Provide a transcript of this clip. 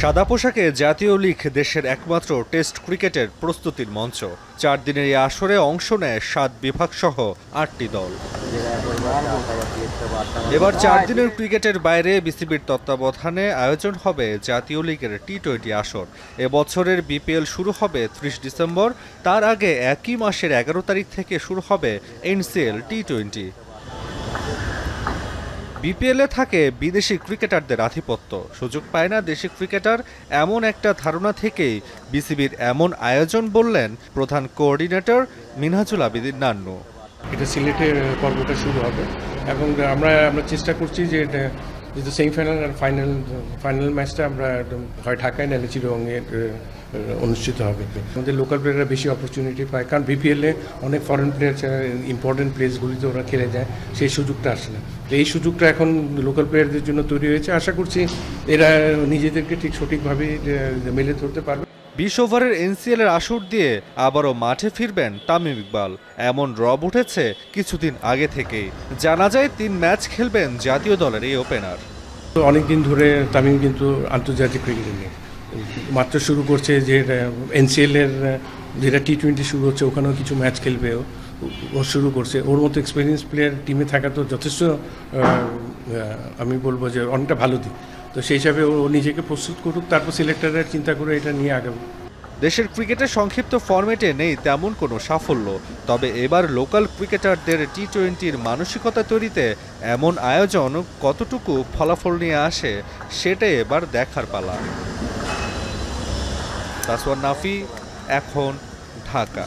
সাদা পোশাকে জাতীয় লীগ দেশের একমাত্র টেস্ট ক্রিকেটের প্রস্তুতির মঞ্চ। 4 দিনের এই আসরে অংশ নেয় 7 বিভাগসহ 8টি দল। এবার 4 দিনের ক্রিকেটের বাইরে বিসিবির তত্ত্বাবধানে আয়োজন হবে জাতীয় লীগের টি-20 আসর। এবছরের বিপিএল শুরু হবে 30 ডিসেম্বর। তার আগে একই মাসের 11 তারিখ থেকে শুরু হবে এনসিএল টি-20। বিপিএলে থাকে বিদেশি ক্রিকেটারদের আধিপত্য, সুযোগ পায় না দেশি ক্রিকেটার, এমন একটা ধারণা থেকেই বিসিবির এমন আয়োজন বললেন প্রধান কোঅর্ডিনেটর মিনহাজুল আবেদীন নান্নু। এটা সিলেটের পর্বটা শুরু হবে এবং আমরা চেষ্টা করছি যে যেহেতু সেমিফাইনাল আর ফাইনাল ম্যাচটা আমরা হয় ঢাকায় নাহলে চিরঙ্গে অনুষ্ঠিত হবে। আমাদের লোকাল প্লেয়াররা বেশি অপরচুনিটি পায়, কারণ বিপিএলে অনেক ফরেন প্লেয়ার ইম্পর্টেন্ট প্লেসগুলিতে ওরা খেলে যায়, সেই সুযোগটা আসে না। এই সুযোগটা এখন লোকাল প্লেয়ারদের জন্য তৈরি হয়েছে। আশা করছি এরা নিজেদেরকে ঠিক সঠিকভাবে মেলে ধরতে পারবে। 20 ওভারের এনসিএলের আসর দিয়ে আবারও মাঠে ফিরবেন তামিম ইকবাল, এমন রব উঠেছে কিছুদিন আগে থেকেই। জানা যায় 3 ম্যাচ খেলবেন জাতীয় দলের এই ওপেনার। অনেকদিন ধরে তামিম কিন্তু আন্তর্জাতিক ক্রিকেটে নেই, মাত্র শুরু করছে যে এনসিএলের যেটা টি-20 শুরু হচ্ছে, ওখানেও কিছু ম্যাচ খেলবে ও শুরু করছে। ওর মতো এক্সপিরিয়েন্স প্লেয়ার টিমে থাকা তো যথেষ্ট, আমি বলবো যে অনেকটা ভালো দিক। তো সেই হিসাবে ও নিজেকে প্রস্তুত করুক, তারপর সিলেক্টররা চিন্তা করে এটা নিয়ে আগাবে। দেশের ক্রিকেটের সংক্ষিপ্ত ফরম্যাটে নেই তেমন কোনো সাফল্য, তবে এবার লোকাল ক্রিকেটারদের টি-20-র মানসিকতা তৈরিতে এমন আয়োজন কতটুকু ফলাফল নিয়ে আসে সেটাই এবার দেখার পালা। তাসওয়ার নাফি, এখন, ঢাকা।